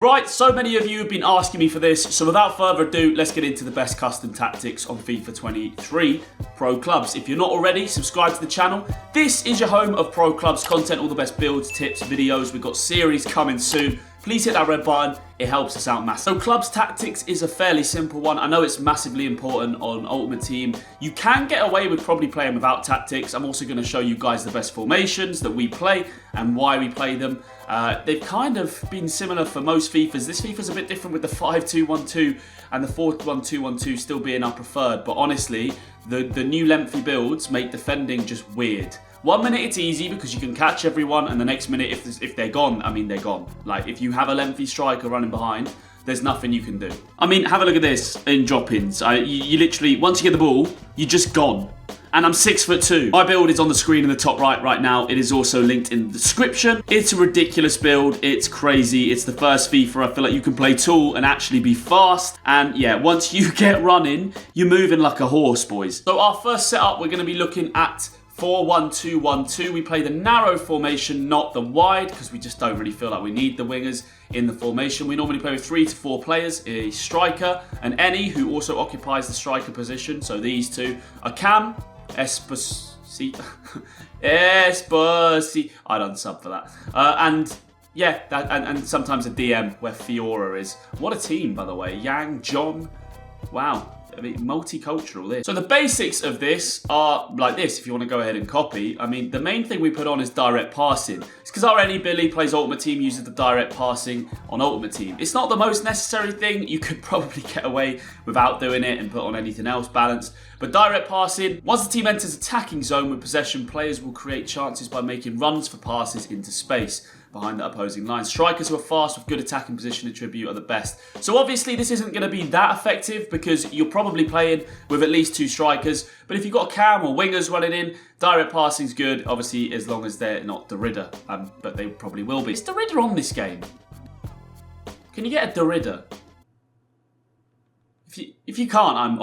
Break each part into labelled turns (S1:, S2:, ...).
S1: Right, so many of you have been asking me for this, so without further ado, let's get into the best custom tactics on FIFA 23 Pro Clubs. If you're not already, subscribe to the channel. This is your home of Pro Clubs content, all the best builds, tips, videos. We've got series coming soon. Please hit that red button, it helps us out massively. So Clubs Tactics is a fairly simple one. I know it's massively important on Ultimate Team. You can get away with probably playing without tactics. I'm also going to show you guys the best formations that we play and why we play them. They've kind of been similar for most FIFAs. This FIFA's a bit different with the 5-2-1-2 and the 4-1-2-1-2 still being our preferred. But honestly, the new lengthy builds make defending just weird. 1 minute it's easy because you can catch everyone, and the next minute if they're gone, I mean they're gone. Like if you have a lengthy striker running behind, there's nothing you can do. I mean, have a look at this in drop-ins. You literally, once you get the ball, you're just gone. And I'm 6'2". My build is on the screen in the top right now. It is also linked in the description. It's a ridiculous build. It's crazy. It's the first FIFA I feel like you can play tall and actually be fast. And yeah, once you get running, you're moving like a horse, boys. So our first setup, we're going to be looking at 4-1-2-1-2. We play the narrow formation, not the wide, because we just don't really feel like we need the wingers in the formation. We normally play with 3 to 4 players, a striker, and any who also occupies the striker position. So these two, a Cam, Esposito, I don't sub for that. And yeah, and sometimes a DM where Fiora is. What a team, by the way. Yang, John, wow. I mean, multicultural this. So the basics of this are like this, if you want to go ahead and copy. I mean, the main thing we put on is direct passing. It's because our any Billy plays Ultimate Team, uses the direct passing on Ultimate Team. It's not the most necessary thing. You could probably get away without doing it and put on anything else balanced. But direct passing, once the team enters attacking zone with possession, players will create chances by making runs for passes into space behind the opposing line. Strikers who are fast with good attacking position attribute are the best. So obviously this isn't going to be that effective because you're probably playing with at least 2 strikers. But if you've got a Cam or wingers running in, direct passing is good, obviously as long as they're not Derrida. But they probably will be. Is Derrida on this game? Can you get a Derrida? If you can't, I'm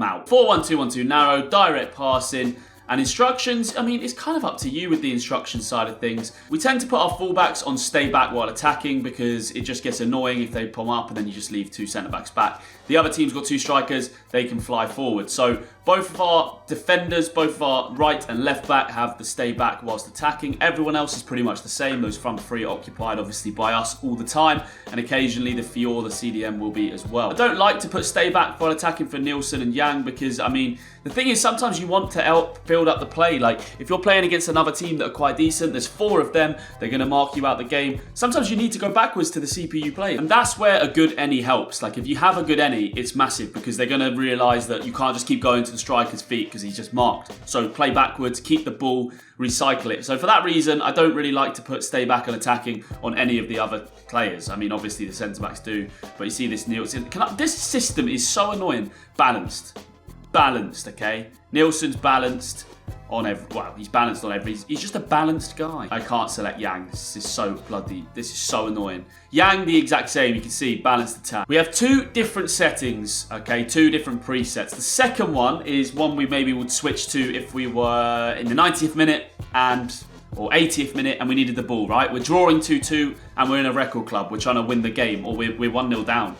S1: out. 4-1-2-1-2 narrow, direct passing. And instructions, I mean, it's kind of up to you with the instruction side of things. We tend to put our fullbacks on stay back while attacking because it just gets annoying if they pop up and then you just leave 2 centre-backs back. The other team's got 2 strikers, they can fly forward. So both of our defenders, both of our right and left back have the stay back whilst attacking. Everyone else is pretty much the same. Those front 3 are occupied obviously by us all the time, and occasionally the Fior, the CDM will be as well. I don't like to put stay back while attacking for Nielsen and Yang because, I mean, the thing is sometimes you want to help build up the play. Like if you're playing against another team that are quite decent, there's 4 of them, they're going to mark you out the game. Sometimes you need to go backwards to the CPU play, and that's where a good any helps. Like if you have a good any, it's massive because they're going to realise that you can't just keep going to the striker's feet because he's just marked. So play backwards, keep the ball, recycle it. So for that reason, I don't really like to put stay back and attacking on any of the other players. I mean, obviously the centre-backs do, but you see this Nielsen. This system is so annoying. Balanced, okay? Nielsen's balanced on every, well, he's balanced on every, he's just a balanced guy. I can't select Yang, this is so annoying. Yang, the exact same, you can see, balanced attack. We have 2 different settings, okay, 2 different presets. The second one is one we maybe would switch to if we were in the 90th minute or 80th minute and we needed the ball, right? We're drawing 2-2 and we're in a record club, we're trying to win the game, or we're 1-0 down.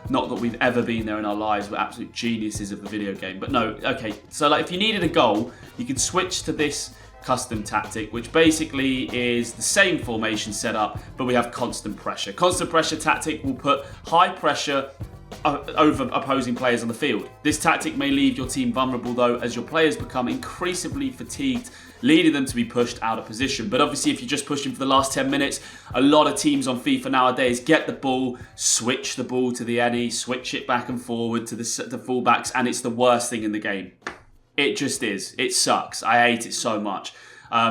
S1: Not that we've ever been there in our lives, we're absolute geniuses of the video game. But no, okay, so like if you needed a goal, you could switch to this custom tactic, which basically is the same formation setup, but we have constant pressure. Constant pressure tactic will put high pressure over opposing players on the field. This tactic may leave your team vulnerable though, as your players become increasingly fatigued, leading them to be pushed out of position. But obviously if you just push them for the last 10 minutes, a lot of teams on FIFA nowadays get the ball, switch the ball to the any, switch it back and forward to the fullbacks, and it's the worst thing in the game. It just is. It sucks. I hate it so much.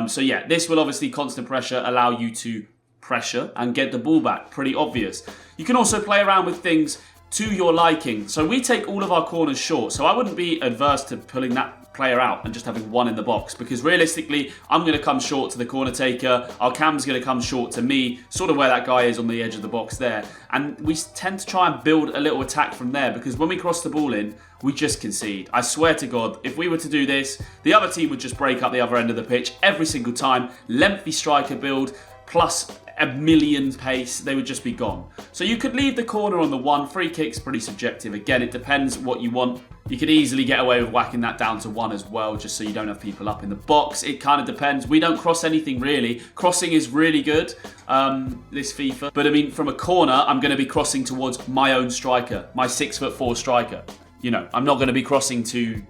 S1: So yeah, this will obviously constant pressure allow you to pressure and get the ball back. Pretty obvious. You can also play around with things to your liking. So we take all of our corners short. So I wouldn't be adverse to pulling that player out and just having 1 in the box, because realistically, I'm going to come short to the corner taker. Our Cam's going to come short to me, sort of where that guy is on the edge of the box there. And we tend to try and build a little attack from there, because when we cross the ball in, we just concede. I swear to God, if we were to do this, the other team would just break up the other end of the pitch every single time. Lengthy striker build, plus a million pace, they would just be gone. So you could leave the corner on the 1. Free kick's pretty subjective. Again, it depends what you want. You could easily get away with whacking that down to 1 as well, just so you don't have people up in the box. It kind of depends. We don't cross anything really. Crossing is really good, this FIFA. But I mean, from a corner, I'm going to be crossing towards my own striker, my 6'4" striker. You know, I'm not going to be crossing to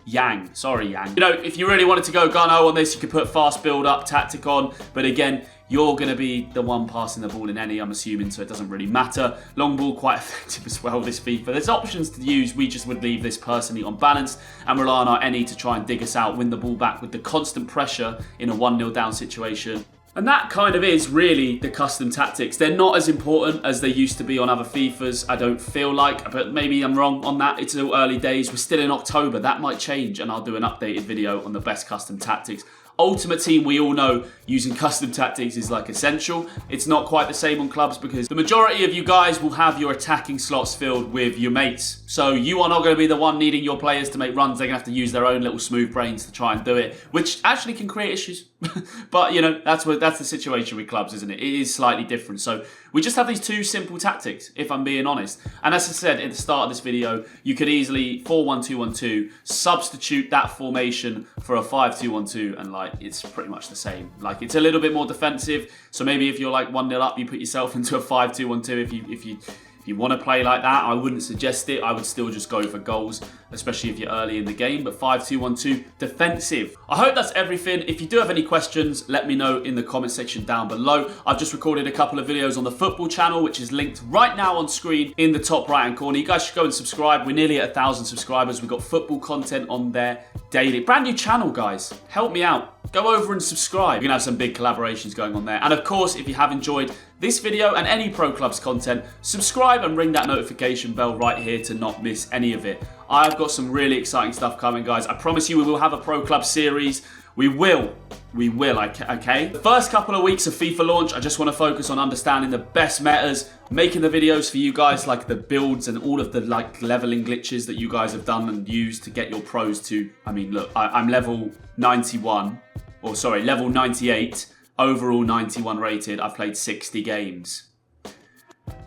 S1: Yang. Sorry, Yang. You know, if you really wanted to go gung-ho on this, you could put fast build-up tactic on. But again, you're going to be the one passing the ball in any, I'm assuming, so it doesn't really matter. Long ball, quite effective as well, this FIFA. There's options to use. We just would leave this personally on balance and rely on our any to try and dig us out, win the ball back with the constant pressure in a 1-0 down situation. And that kind of is really the custom tactics. They're not as important as they used to be on other FIFAs, I don't feel like, but maybe I'm wrong on that. It's still early days. We're still in October. That might change, and I'll do an updated video on the best custom tactics. Ultimate Team, we all know using custom tactics is like essential. It's not quite the same on clubs because the majority of you guys will have your attacking slots filled with your mates. So you are not going to be the one needing your players to make runs. They're going to have to use their own little smooth brains to try and do it, which actually can create issues. But, you know, that's the situation with clubs, isn't it? It is slightly different. So we just have these 2 simple tactics, if I'm being honest. And as I said at the start of this video, you could easily 4-1-2-1-2, substitute that formation for a 5-2-1-2, and like it's pretty much the same. Like it's a little bit more defensive. So maybe if you're like 1-0 up, you put yourself into a 5-2-1-2 if you want to play like that. I wouldn't suggest it. I would still just go for goals, especially if you're early in the game. But 5-2-1-2, defensive. I hope that's everything. If you do have any questions, let me know in the comment section down below. I've just recorded a couple of videos on the football channel, which is linked right now on screen in the top right hand corner. You guys should go and subscribe. We're nearly at 1,000 subscribers. We've got football content on there daily. Brand new channel, guys. Help me out. Go over and subscribe. We're going to have some big collaborations going on there. And of course, if you have enjoyed this video and any Pro Clubs content, subscribe and ring that notification bell right here to not miss any of it. I've got some really exciting stuff coming, guys. I promise you we will have a Pro Club series. We will, okay? The first couple of weeks of FIFA launch, I just want to focus on understanding the best metas, making the videos for you guys, like the builds and all of the like leveling glitches that you guys have done and used to get your pros to, I mean, look, I'm level 91, or sorry, level 98, overall 91 rated. I've played 60 games.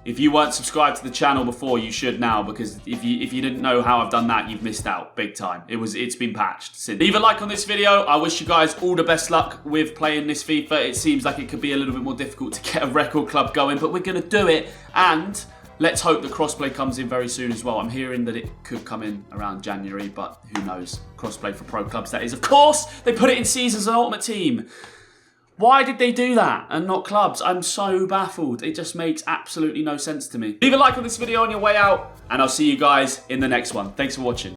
S1: If you weren't subscribed to the channel before, you should now, because if you didn't know how I've done that, you've missed out big time. It's been patched since. Leave a like on this video. I wish you guys all the best luck with playing this FIFA. It seems like it could be a little bit more difficult to get a record club going, but we're going to do it. And let's hope the crossplay comes in very soon as well. I'm hearing that it could come in around January, but who knows? Crossplay for pro clubs, that is. Of course, they put it in Seasons and Ultimate Team. Why did they do that and not clubs? I'm so baffled. It just makes absolutely no sense to me. Leave a like on this video on your way out, and I'll see you guys in the next one. Thanks for watching.